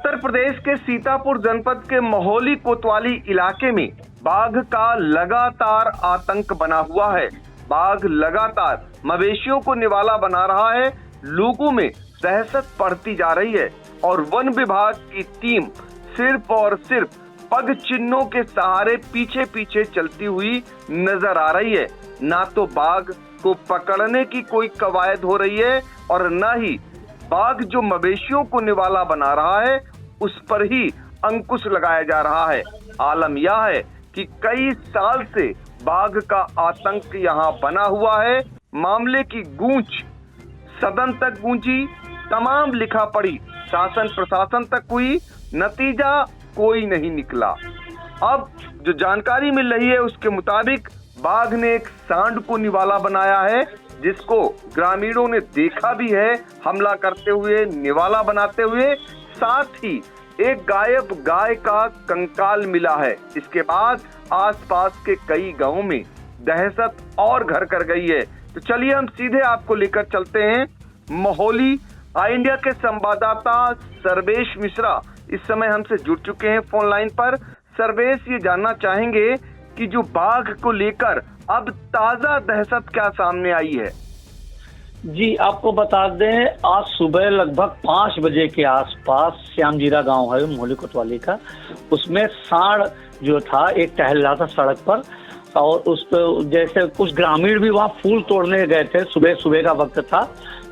उत्तर प्रदेश के सीतापुर जनपद के महोली कोतवाली इलाके में बाघ का लगातार आतंक बना हुआ है। बाघ लगातार मवेशियों को निवाला बना रहा है। लोगों में दहशत बढ़ती जा रही है और वन विभाग की टीम सिर्फ और सिर्फ पग चिन्हों के सहारे पीछे पीछे चलती हुई नजर आ रही है। ना तो बाघ को पकड़ने की कोई कवायद हो रही है और न ही बाघ जो मवेशियों को निवाला बना रहा है उस पर ही अंकुश लगाया जा रहा है। आलम यह है कि कई साल से बाघ का आतंक यहाँ बना हुआ है। मामले की गूंज सदन तक गूंजी, तमाम लिखा पढ़ी शासन प्रशासन तक हुई, नतीजा कोई नहीं निकला। अब जो जानकारी मिल रही है उसके मुताबिक बाघ ने एक सांड को निवाला बनाया है, जिसको ग्रामीणों ने देखा भी है हमला करते हुए, निवाला बनाते हुए। साथ ही एक गायब गाय का कंकाल मिला है। इसके बाद आसपास के कई गांवों में दहशत और घर कर गई है। तो चलिए हम सीधे आपको लेकर चलते हैं महोली। आई इंडिया के संवाददाता सर्वेश मिश्रा इस समय हमसे जुड़ चुके हैं फोन लाइन पर। सर्वेश, ये जानना चाहेंगे कि जो बाघ को लेकर अब ताजा दहशत क्या सामने आई है? जी, आपको बता दें, आज सुबह लगभग 5 बजे के आसपास श्यामजीरा गांव है महोली कोतवाली का, उसमें सांड जो था एक टहल रहा था सड़क पर और उस पर जैसे कुछ ग्रामीण भी वहाँ फूल तोड़ने गए थे। सुबह सुबह का वक्त था,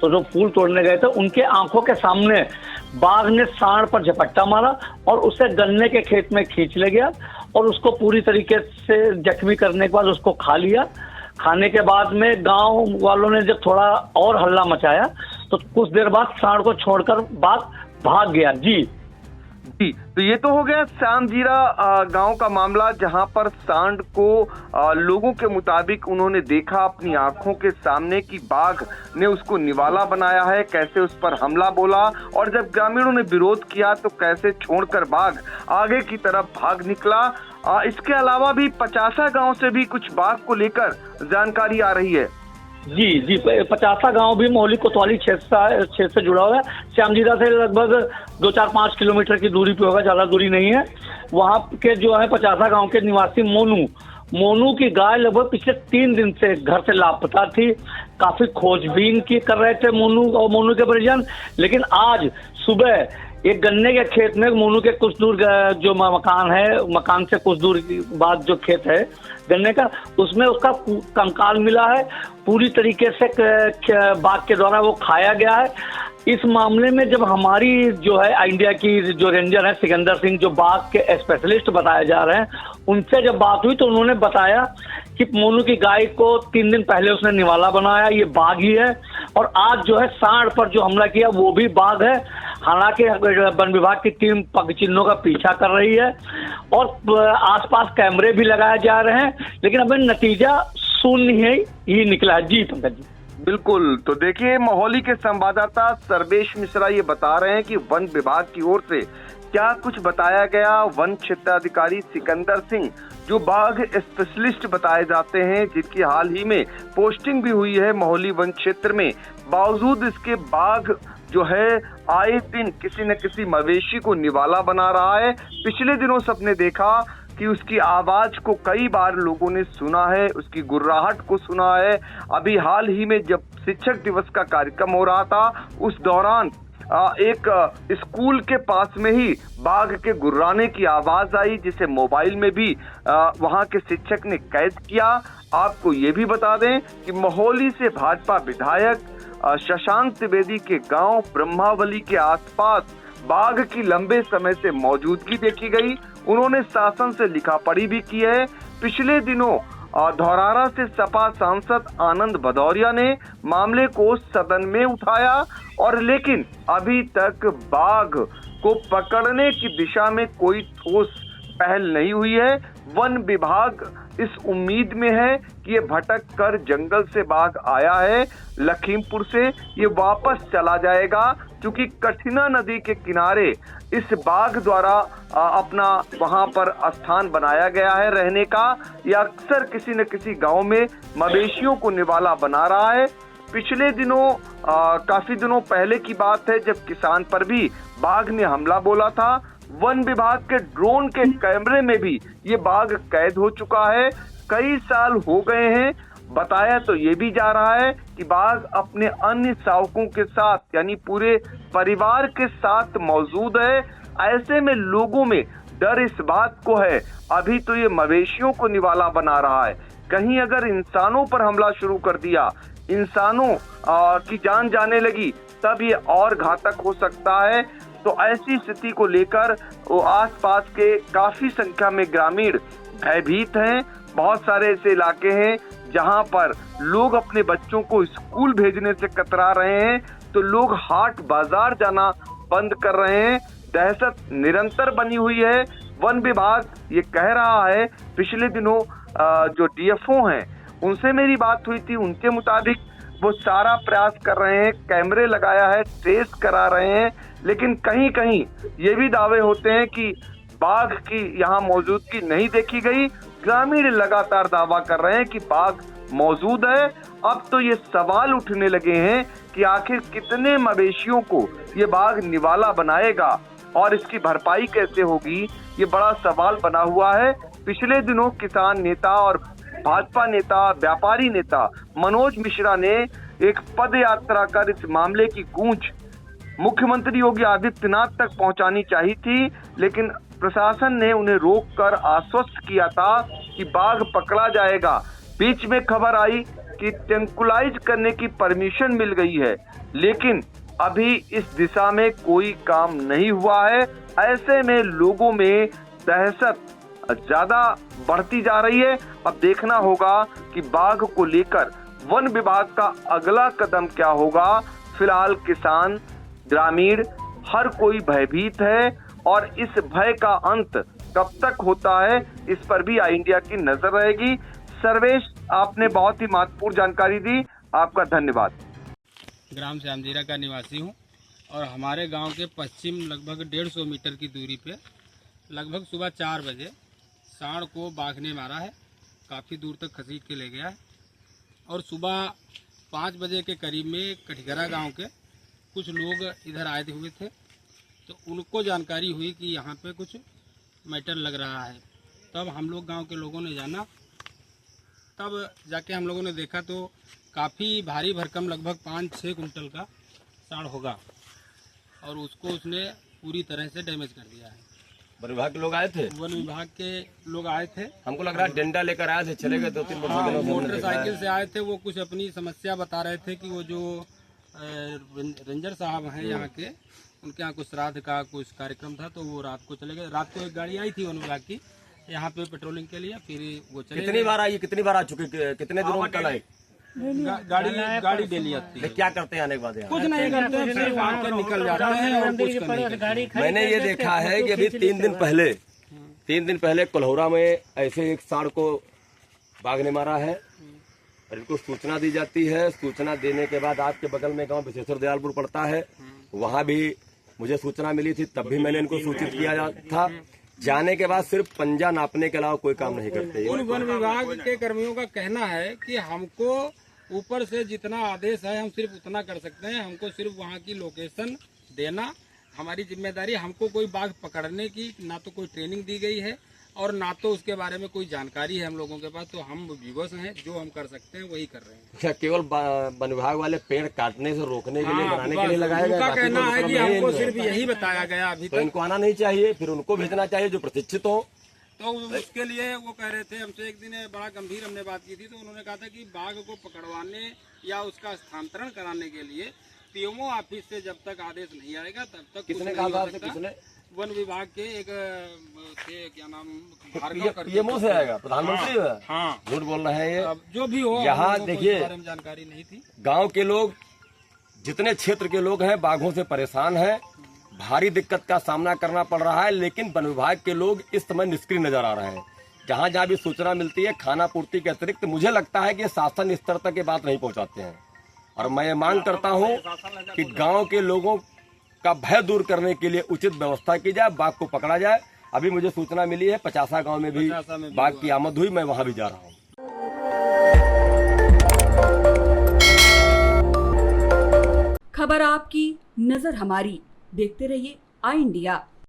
तो जो फूल तोड़ने गए थे उनके आंखों के सामने बाघ ने सांड पर झपट्टा मारा और उसे गन्ने के खेत में खींच ले गया और उसको पूरी तरीके से जख्मी करने के बाद उसको खा लिया। खाने के बाद में गांव वालों ने जब थोड़ा और हल्ला मचाया तो कुछ देर बाद सांड को छोड़कर बाघ भाग गया। जी, तो ये तो हो गया श्यामजीरा गांव का मामला, जहां पर सांड को लोगों के मुताबिक उन्होंने देखा अपनी आंखों के सामने कि बाघ ने उसको निवाला बनाया है, कैसे उस पर हमला बोला और जब ग्रामीणों ने विरोध किया तो कैसे छोड़कर बाघ आगे की तरफ भाग निकला। इसके अलावा भी 50 गांव से भी कुछ बाघ को लेकर जानकारी आ रही है। जी, 50 गांव भी महोली कोतवाली क्षेत्र से जुड़ा हुआ है। श्यामजीरा से लगभग 2-4-5 किलोमीटर की दूरी पे होगा, ज्यादा दूरी नहीं है। वहाँ के जो है 50 गांव के निवासी मोनू की गाय लगभग पिछले 3 दिन से घर से लापता थी। काफी खोजबीन की कर रहे थे मोनू और मोनू के परिजन, लेकिन आज सुबह एक गन्ने के खेत में मोनू के कुछ दूर जो मकान है, मकान से कुछ दूर बाद जो खेत है गन्ने का, उसमें उसका कंकाल मिला है। पूरी तरीके से बाघ के द्वारा वो खाया गया है। इस मामले में जब हमारी जो है इंडिया की जो रेंजर है सिकंदर सिंह, जो बाघ के स्पेशलिस्ट बताए जा रहे हैं, उनसे जब बात हुई तो उन्होंने बताया कि मोनू की गाय को 3 दिन पहले उसने निवाला बनाया, ये बाघ ही है। और आज जो है सांड पर जो हमला किया वो भी बाघ है। हालांकि वन विभाग की टीम पग चिन्हों का पीछा कर रही है और आसपास कैमरे भी लगाए जा रहे हैं, लेकिन अभी नतीजा शून्य ही निकला। जी पंकज जी, बिल्कुल। तो देखिए, महोली के संवाददाता सर्वेश मिश्रा ये बता रहे हैं कि वन विभाग की ओर से क्या कुछ बताया गया। वन क्षेत्राधिकारी सिकंदर सिंह जो बाघ स्पेशलिस्ट बताए जाते हैं, जिनकी हाल ही में पोस्टिंग भी हुई है महोली वन क्षेत्र में, बावजूद इसके बाघ जो है आए दिन किसी न किसी मवेशी को निवाला बना रहा है। पिछले दिनों सबने देखा कि उसकी आवाज को कई बार लोगों ने सुना है, उसकी गुर्राहट को सुना है। अभी हाल ही में जब शिक्षक दिवस का कार्यक्रम हो रहा था, उस दौरान एक स्कूल के पास में ही बाघ के गुर्राने की आवाज आई, जिसे मोबाइल में भी वहां के शिक्षक ने कैद किया। आपको ये भी बता दें कि महोली से भाजपा विधायक शशांक त्रिवेदी के गांव ब्रह्मावली के आसपास बाघ की लंबे समय से मौजूदगी देखी गई। उन्होंने शासन से लिखा पढ़ी भी की है। पिछले दिनों धौरारा से सपा सांसद आनंद भदौरिया ने मामले को सदन में उठाया और लेकिन अभी तक बाघ को पकड़ने की दिशा में कोई ठोस पहल नहीं हुई है। वन विभाग इस उम्मीद में है कि ये भटक कर जंगल से बाघ आया है, लखीमपुर से ये वापस चला जाएगा, क्योंकि कठिना नदी के किनारे इस बाघ द्वारा अपना वहां पर स्थान बनाया गया है रहने का। यह अक्सर किसी न किसी गांव में मवेशियों को निवाला बना रहा है। पिछले दिनों काफी दिनों पहले की बात है जब किसान पर भी बाघ ने हमला बोला था। वन विभाग के ड्रोन के कैमरे में भी ये बाघ कैद हो चुका है। कई साल हो गए हैं। बताया तो ये भी जा रहा है कि बाघ अपने अन्य शावकों के साथ यानी पूरे परिवार के साथ मौजूद है। ऐसे में लोगों में डर इस बात को है, अभी तो ये मवेशियों को निवाला बना रहा है, कहीं अगर इंसानों पर हमला शुरू कर दिया, इंसानों की जान जाने लगी, तब ये और घातक हो सकता है। तो ऐसी स्थिति को लेकर वो आसपास के काफी संख्या में ग्रामीण भयभीत हैं। बहुत सारे ऐसे इलाके हैं जहां पर लोग अपने बच्चों को स्कूल भेजने से कतरा रहे हैं, तो लोग हाट बाजार जाना बंद कर रहे हैं। दहशत निरंतर बनी हुई है। वन विभाग ये कह रहा है, पिछले दिनों जो डीएफओ हैं उनसे मेरी बात हुई थी, उनके मुताबिक वो सारा प्रयास कर रहे हैं, कैमरे लगाया है, ट्रेस करा रहे हैं, लेकिन कहीं कहीं ये भी दावे होते हैं कि बाघ की यहाँ मौजूदगी नहीं देखी गई। ग्रामीण लगातार दावा कर रहे हैं कि बाघ मौजूद है। अब तो ये सवाल उठने लगे हैं कि आखिर कितने मवेशियों को ये बाघ निवाला बनाएगा और इसकी भरपाई कैसे होगी, ये बड़ा सवाल बना हुआ है। पिछले दिनों किसान नेता और भाजपा नेता, व्यापारी नेता मनोज मिश्रा ने एक पद यात्रा कर इस मामले की गूंज मुख्यमंत्री योगी आदित्यनाथ तक पहुंचानी चाहिए थी, लेकिन प्रशासन ने उन्हें रोककर आश्वस्त किया था कि बाघ पकड़ा जाएगा। बीच में खबर आई कि ट्रैंकुलाइज करने की परमिशन मिल गई है, लेकिन अभी इस दिशा में कोई काम नहीं हुआ है। ऐसे में लोगों में दहशत ज्यादा बढ़ती जा रही है। अब देखना होगा कि बाघ को लेकर वन विभाग का अगला कदम क्या होगा। फिलहाल किसान, ग्रामीण हर कोई भयभीत है और इस भय का अंत कब तक होता है, इस पर भी आई इंडिया की नजर रहेगी। सर्वेश, आपने बहुत ही महत्वपूर्ण जानकारी दी, आपका धन्यवाद। ग्राम श्यामजीरा का निवासी हूँ और हमारे गांव के पश्चिम लगभग 150 मीटर की दूरी पे लगभग सुबह 4 बजे सांड को बाघ ने मारा है। काफ़ी दूर तक खसीट के ले गया है और सुबह 5 बजे के करीब में कठिगरा गांव के कुछ लोग इधर आए हुए थे, तो उनको जानकारी हुई कि यहाँ पे कुछ मैटर लग रहा है। तब हम लोग गांव के लोगों ने जाना, तब जाके हम लोगों ने देखा तो काफ़ी भारी भरकम लगभग 5-6 कुंटल का सांड होगा और उसको उसने पूरी तरह से डैमेज कर दिया है। वन विभाग के लोग आए थे? वन विभाग के लोग आए थे। हमको लग रहा है डंडा लेकर आए थे, चले गए 2-3 मोटरसाइकिल से आए थे। वो कुछ अपनी समस्या बता रहे थे कि वो जो रेंजर साहब हैं यहाँ के, उनके यहाँ कुछ श्राद्ध का कुछ कार्यक्रम था, तो वो रात को चले गए। रात को एक गाड़ी आई थी वन विभाग की यहाँ पे पेट्रोलिंग के लिए, फिर वो चले। कितनी बार आई, कितनी बार आ चुकी, कितने दिनों में कल आई? गाड़ी डेली आती है। क्या करते हैं आने के बाद? कुछ नहीं करते, सिर्फ वहाँ पे निकल जाते हैं और कुछ नहीं करते। मैंने ये देखा है कि अभी 3 दिन पहले कोल्हापुर में ऐसे एक सांड को बाघ ने मारा है और इनको सूचना दी जाती है। सूचना देने के बाद आपके बगल में गांव विशेश्वर दयालपुर पड़ता है, वहां भी मुझे सूचना मिली थी, तब भी मैंने इनको सूचित किया था। जाने के बाद सिर्फ पंजा नापने के अलावा कोई काम नहीं करते। उन वन विभाग के कर्मियों का कहना है कि हमको ऊपर से जितना आदेश है हम सिर्फ उतना कर सकते हैं, हमको सिर्फ वहाँ की लोकेशन देना हमारी जिम्मेदारी। हमको कोई बाघ पकड़ने की ना तो कोई ट्रेनिंग दी गई है और ना तो उसके बारे में कोई जानकारी है हम लोगों के पास, तो हम विवश हैं, जो हम कर सकते हैं वही कर रहे हैं। क्या केवल वन विभाग वाले पेड़ काटने से रोकने के लिए, बनाने के लिए लगाया गया? उनका कहना है कि हमको सिर्फ यही बताया गया अभी तो इनको आना नहीं चाहिए, फिर उनको भेजना चाहिए जो प्रतिष्ठित हो। तो उसके लिए वो कह रहे थे हमसे, एक दिन बड़ा गंभीर हमने बात की थी, तो उन्होंने कहा था कि बाघ को पकड़वाने या उसका स्थानांतरण कराने के लिए पीएमओ ऑफिस से जब तक आदेश नहीं आएगा तब तक किसने कहा? किसने? वन विभाग के एक थे, क्या नाम, पीएमओ से आएगा? प्रधानमंत्री? हाँ, झूठ बोल रहे हैं ये। जो भी हो, यहाँ देखिए, जानकारी नहीं थी। गांव के लोग, जितने क्षेत्र के लोग हैं, बाघों से परेशान हैं, भारी दिक्कत का सामना करना पड़ रहा है, लेकिन वन विभाग के लोग इस समय निष्क्रिय नजर आ रहे हैं। जहां जहां भी सूचना मिलती है, खाना पूर्ति के अतिरिक्त मुझे लगता है कि शासन स्तर तक ये बात नहीं पहुंचाते हैं। और मैं ये मांग करता हूं कि गांव के लोगों का भय दूर करने के लिए उचित व्यवस्था की जाए, बाघ को पकड़ा जाए। अभी मुझे सूचना मिली है 50 गांव में भी बाघ की आमद हुई, मैं वहां भी जा रहा हूं। खबर आपकी, नजर हमारी। देखते रहिए आई इंडिया।